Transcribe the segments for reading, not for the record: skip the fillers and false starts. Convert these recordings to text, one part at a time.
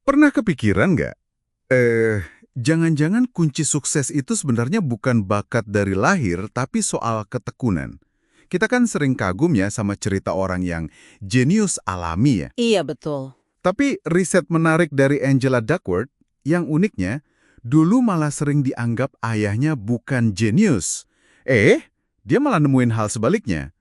Pernah kepikiran nggak? Jangan-jangan kunci sukses itu sebenarnya bukan bakat dari lahir, tapi soal ketekunan. Kita kan sering kagum ya sama cerita orang yang jenius alami ya. Iya, betul. Tapi riset menarik dari Angela Duckworth, yang uniknya, dulu malah sering dianggap ayahnya bukan jenius. Dia malah nemuin hal sebaliknya.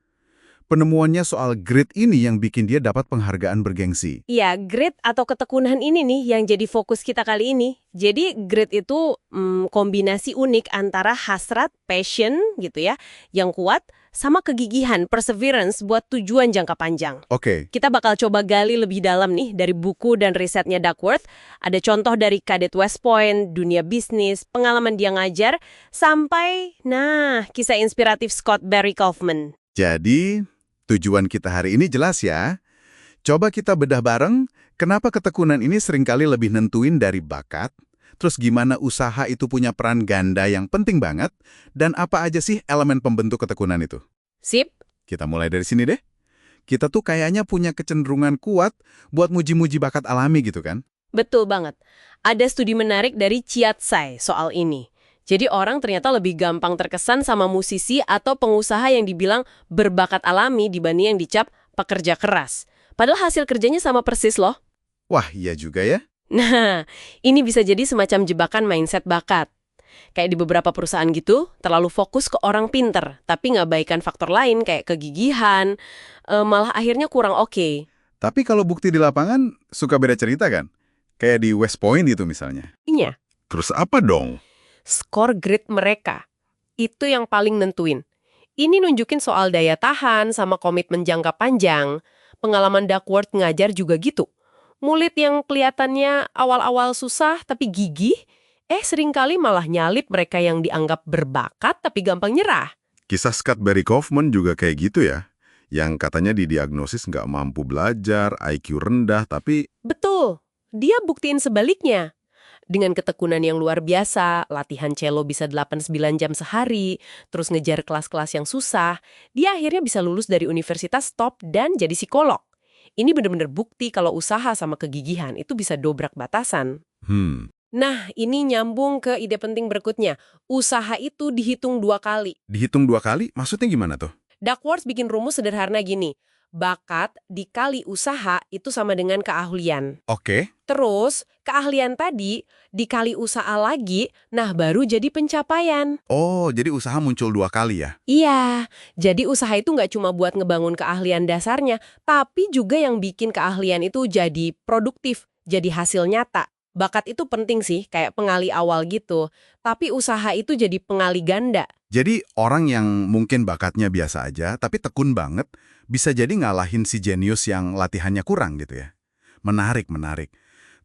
Penemuannya soal grit ini yang bikin dia dapat penghargaan bergengsi. Iya, grit atau ketekunan ini nih yang jadi fokus kita kali ini. Jadi grit itu kombinasi unik antara hasrat, passion gitu ya, yang kuat, sama kegigihan, perseverance buat tujuan jangka panjang. Oke. Kita bakal coba gali lebih dalam nih dari buku dan risetnya Duckworth. Ada contoh dari Kadet West Point, dunia bisnis, pengalaman dia ngajar, sampai, kisah inspiratif Scott Barry Kaufman. Jadi, tujuan kita hari ini jelas ya. Coba kita bedah bareng, kenapa ketekunan ini seringkali lebih nentuin dari bakat, terus gimana usaha itu punya peran ganda yang penting banget, dan apa aja sih elemen pembentuk ketekunan itu. Sip? Kita mulai dari sini deh. Kita tuh kayaknya punya kecenderungan kuat buat muji-muji bakat alami gitu kan? Betul banget. Ada studi menarik dari Chiat-Sai soal ini. Jadi orang ternyata lebih gampang terkesan sama musisi atau pengusaha yang dibilang berbakat alami dibanding yang dicap pekerja keras. Padahal hasil kerjanya sama persis loh. Wah, iya juga ya. Nah, ini bisa jadi semacam jebakan mindset bakat. Kayak di beberapa perusahaan gitu, terlalu fokus ke orang pinter, tapi ngabaikan faktor lain kayak kegigihan, malah akhirnya kurang oke. Tapi kalau bukti di lapangan, suka beda cerita kan? Kayak di West Point itu misalnya. Iya. Terus apa dong? Skor grit mereka. Itu yang paling nentuin. Ini nunjukin soal daya tahan sama komitmen jangka panjang. Pengalaman Duckworth ngajar juga gitu. Murid yang kelihatannya awal-awal susah tapi gigih, seringkali malah nyalip mereka yang dianggap berbakat tapi gampang nyerah. Kisah Scott Barry Kaufman juga kayak gitu ya. Yang katanya didiagnosis nggak mampu belajar, IQ rendah, tapi... Betul, dia buktiin sebaliknya. Dengan ketekunan yang luar biasa, latihan cello bisa 8-9 jam sehari, terus ngejar kelas-kelas yang susah, dia akhirnya bisa lulus dari universitas top dan jadi psikolog. Ini benar-benar bukti kalau usaha sama kegigihan itu bisa dobrak batasan. Nah, ini nyambung ke ide penting berikutnya. Usaha itu dihitung 2 kali. Dihitung 2 kali? Maksudnya gimana tuh? Duckworth bikin rumus sederhana gini. Bakat dikali usaha itu sama dengan keahlian. Oke. Terus, keahlian tadi dikali usaha lagi, baru jadi pencapaian. Oh, jadi usaha muncul 2 kali ya? Iya, jadi usaha itu nggak cuma buat ngebangun keahlian dasarnya, tapi juga yang bikin keahlian itu jadi produktif, jadi hasil nyata. Bakat itu penting sih, kayak pengali awal gitu. Tapi usaha itu jadi pengali ganda. Jadi orang yang mungkin bakatnya biasa aja, tapi tekun banget, bisa jadi ngalahin si jenius yang latihannya kurang gitu ya. Menarik, menarik.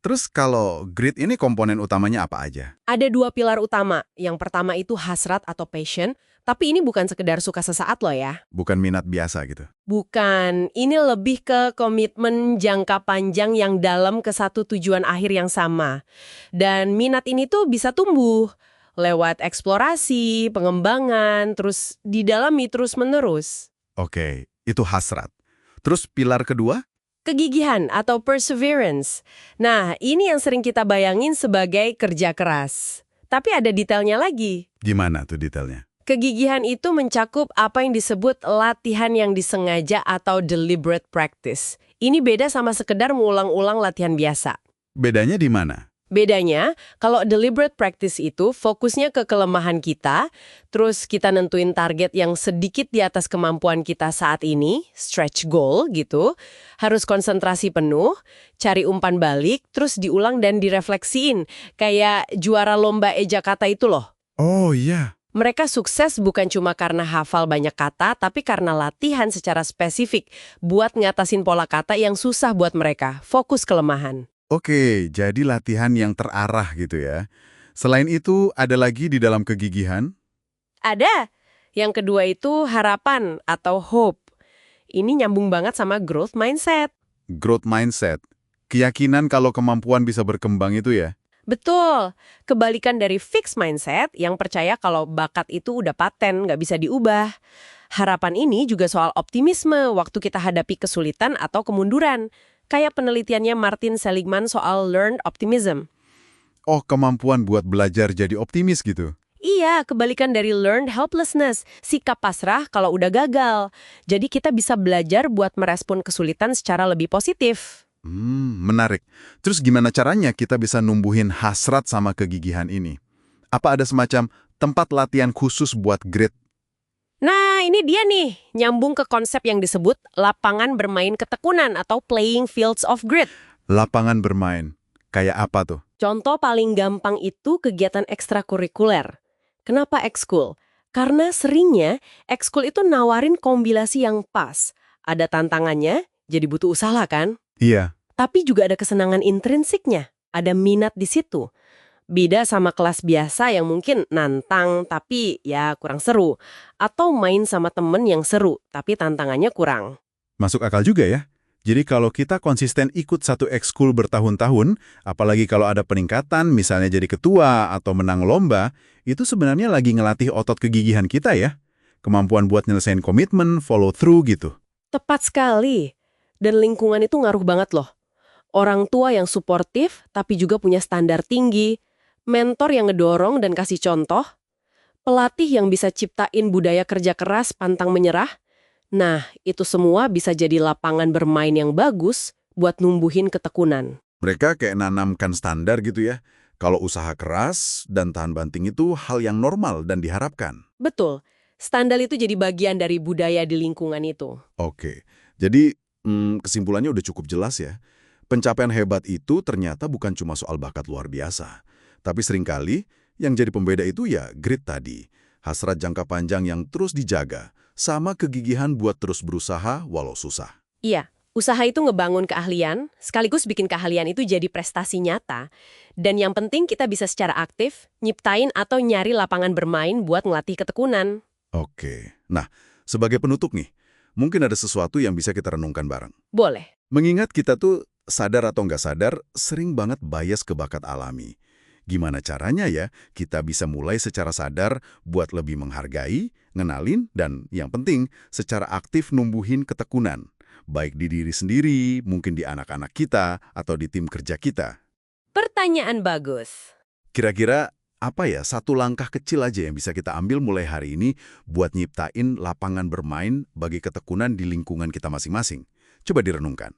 Terus kalau grit ini komponen utamanya apa aja? Ada 2 pilar utama. Yang pertama itu hasrat atau passion, tapi ini bukan sekedar suka sesaat loh ya. Bukan minat biasa gitu? Bukan, ini lebih ke komitmen jangka panjang yang dalam ke satu tujuan akhir yang sama. Dan minat ini tuh bisa tumbuh lewat eksplorasi, pengembangan, terus didalami terus-menerus. Oke, itu hasrat. Terus pilar kedua? Kegigihan atau perseverance. Nah, ini yang sering kita bayangin sebagai kerja keras. Tapi ada detailnya lagi. Gimana tuh detailnya? Kegigihan itu mencakup apa yang disebut latihan yang disengaja atau deliberate practice. Ini beda sama sekedar mengulang-ulang latihan biasa. Bedanya di mana? Bedanya, kalau deliberate practice itu fokusnya ke kelemahan kita, terus kita nentuin target yang sedikit di atas kemampuan kita saat ini, stretch goal gitu, harus konsentrasi penuh, cari umpan balik, terus diulang dan direfleksiin, kayak juara lomba eja kata itu loh. Oh iya. Mereka sukses bukan cuma karena hafal banyak kata, tapi karena latihan secara spesifik buat ngatasin pola kata yang susah buat mereka, fokus kelemahan. Oke, jadi latihan yang terarah gitu ya. Selain itu, ada lagi di dalam kegigihan? Ada. Yang kedua itu harapan atau hope. Ini nyambung banget sama growth mindset. Growth mindset. Keyakinan kalau kemampuan bisa berkembang itu ya? Betul. Kebalikan dari fixed mindset yang percaya kalau bakat itu udah paten, nggak bisa diubah. Harapan ini juga soal optimisme waktu kita hadapi kesulitan atau kemunduran. Kayak penelitiannya Martin Seligman soal learned optimism. Oh, kemampuan buat belajar jadi optimis gitu. Iya, kebalikan dari learned helplessness, sikap pasrah kalau udah gagal. Jadi kita bisa belajar buat merespon kesulitan secara lebih positif. Menarik. Terus gimana caranya kita bisa numbuhin hasrat sama kegigihan ini? Apa ada semacam tempat latihan khusus buat grit? Nah, ini dia nih, nyambung ke konsep yang disebut lapangan bermain ketekunan atau playing fields of grit. Lapangan bermain. Kayak apa tuh? Contoh paling gampang itu kegiatan ekstrakurikuler. Kenapa ekskul? Karena seringnya ekskul itu nawarin kombinasi yang pas. Ada tantangannya, jadi butuh usaha kan? Iya. Tapi juga ada kesenangan intrinsiknya, ada minat di situ. Beda sama kelas biasa yang mungkin nantang tapi ya kurang seru. Atau main sama temen yang seru, tapi tantangannya kurang. Masuk akal juga ya. Jadi kalau kita konsisten ikut satu ekskul bertahun-tahun, apalagi kalau ada peningkatan, misalnya jadi ketua atau menang lomba, itu sebenarnya lagi ngelatih otot kegigihan kita ya. Kemampuan buat nyelesain komitmen, follow through gitu. Tepat sekali. Dan lingkungan itu ngaruh banget loh. Orang tua yang suportif tapi juga punya standar tinggi, mentor yang ngedorong dan kasih contoh, pelatih yang bisa ciptain budaya kerja keras pantang menyerah. Nah, itu semua bisa jadi lapangan bermain yang bagus buat numbuhin ketekunan. Mereka kayak nanamkan standar gitu ya. Kalau usaha keras dan tahan banting itu hal yang normal dan diharapkan. Betul, standar itu jadi bagian dari budaya di lingkungan itu. Oke, jadi kesimpulannya udah cukup jelas ya. Pencapaian hebat itu ternyata bukan cuma soal bakat luar biasa. Tapi seringkali yang jadi pembeda itu ya grit tadi. Hasrat jangka panjang yang terus dijaga, sama kegigihan buat terus berusaha walau susah. Iya, usaha itu ngebangun keahlian, sekaligus bikin keahlian itu jadi prestasi nyata. Dan yang penting kita bisa secara aktif, nyiptain atau nyari lapangan bermain buat ngelatih ketekunan. Oke, nah sebagai penutup nih, mungkin ada sesuatu yang bisa kita renungkan bareng. Boleh. Mengingat kita tuh sadar atau nggak sadar, sering banget bias ke bakat alami. Gimana caranya ya kita bisa mulai secara sadar buat lebih menghargai, ngenalin, dan yang penting secara aktif numbuhin ketekunan. Baik di diri sendiri, mungkin di anak-anak kita, atau di tim kerja kita. Pertanyaan bagus. Kira-kira apa ya satu langkah kecil aja yang bisa kita ambil mulai hari ini buat nyiptain lapangan bermain bagi ketekunan di lingkungan kita masing-masing? Coba direnungkan.